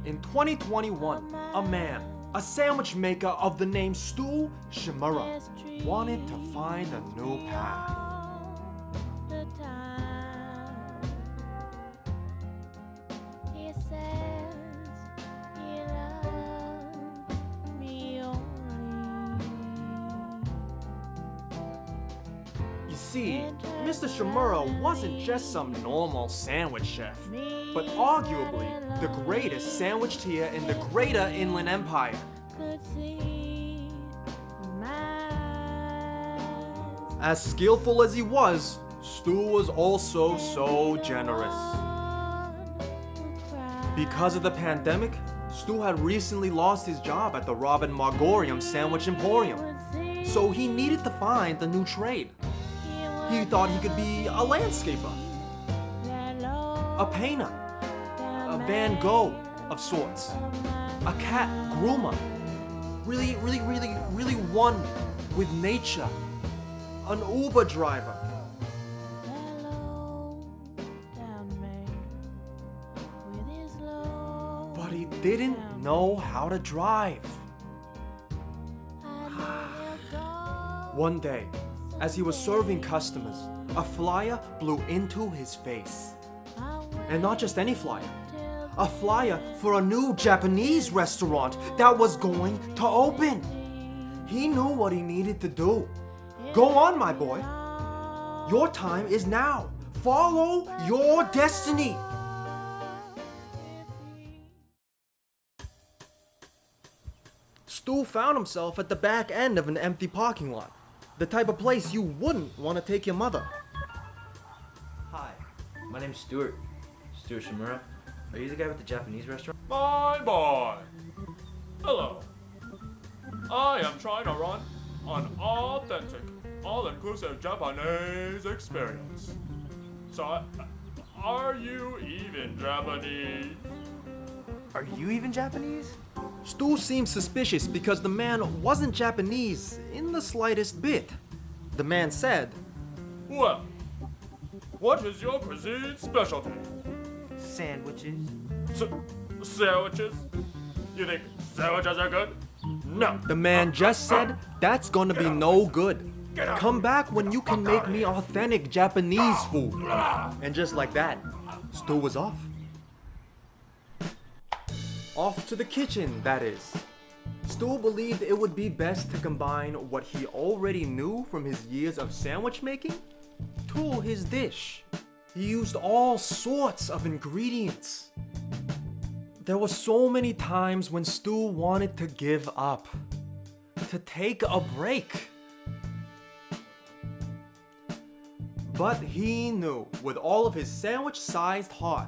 In 2021, a man, a sandwich maker of the name Shimura, wanted to find a new path. You see, Mr. Shimura wasn't just some normal sandwich chef, but arguably the greatest sandwicheer in the greater Inland Empire. As skillful as he was, Stu was also so generous. Because of the pandemic, Stu had recently lost his job at the Robin Margorium Sandwich Emporium, so he needed to find a new trade. He thought he could be a landscaper, a painter, a Van Gogh of sorts, a cat groomer, really one with nature, an Uber driver. But he didn't know how to drive. One day, as he was serving customers, a flyer blew into his face. And not just any flyer. A flyer for a new Japanese restaurant that was going to open. He knew what he needed to do. Go on, my boy. Your time is now. Follow your destiny. Stu found himself at the back end of an empty parking lot. The type of place you wouldn't want to take your mother. Hi, my name's Stuart Shimura. Are you the guy with the Japanese restaurant? My boy! Hello. I am trying to run an authentic, all-inclusive Japanese experience. So, are you even Japanese? Are you even Japanese? Stu seemed suspicious because the man wasn't Japanese in the slightest bit. The man said, Well, what is your cuisine specialty? Sandwiches. Sandwiches? You think sandwiches are good? No. The man just said, that's gonna be no good. Come back when you can make me authentic Japanese food. And just like that, Stu was off. Off to the kitchen, that is. Stu believed it would be best to combine what he already knew from his years of sandwich making to his dish. He used all sorts of ingredients. There were so many times when Stu wanted to give up, to take a break. But he knew, with all of his sandwich-sized heart,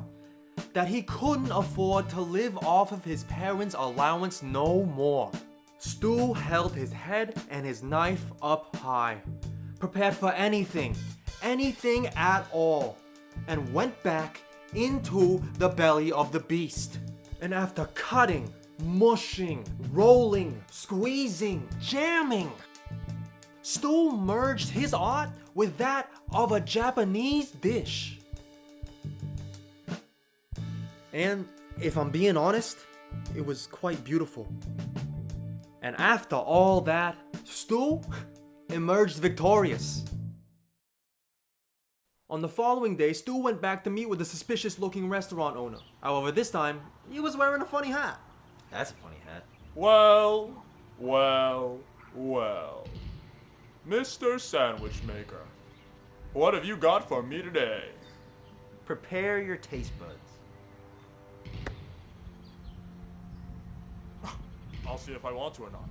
that he couldn't afford to live off of his parents' allowance no more. Stu held his head and his knife up high, prepared for anything at all, and went back into the belly of the beast. And after cutting, mushing, rolling, squeezing, jamming, Stu merged his art with that of a Japanese dish. And if I'm being honest, it was quite beautiful. And after all that, Stu emerged victorious. On the following day, Stu went back to meet with the suspicious-looking restaurant owner. However, this time, he was wearing a funny hat. That's a funny hat. Well. Mr. Sandwich Maker, what have you got for me today? Prepare your taste buds. I'll see if I want to or not.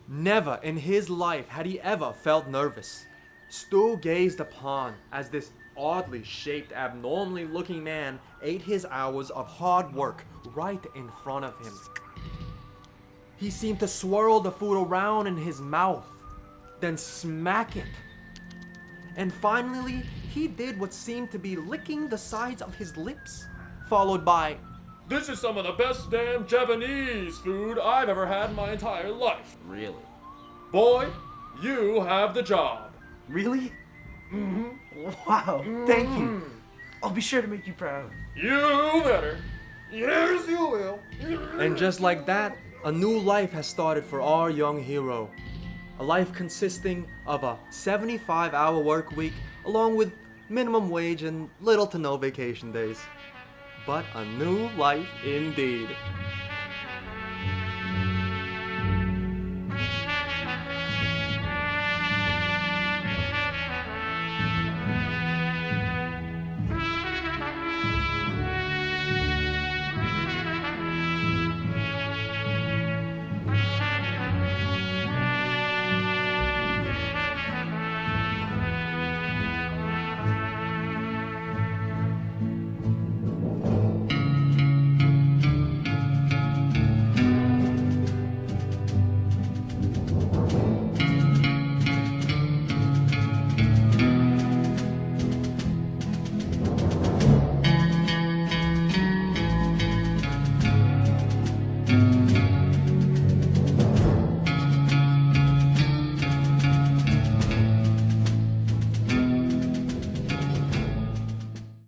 Never in his life had he ever felt nervous. Stu gazed upon as this oddly shaped, abnormally looking man ate his hours of hard work right in front of him. He seemed to swirl the food around in his mouth, then smack it. And finally, he did what seemed to be licking the sides of his lips, followed by This is some of the best damn Japanese food I've ever had in my entire life. Really? Boy, you have the job. Really? Wow, thank you. I'll be sure to make you proud. You better. Yes, you will. And just like that, a new life has started for our young hero. A life consisting of a 75-hour work week, along with minimum wage and little to no vacation days. But a new life indeed.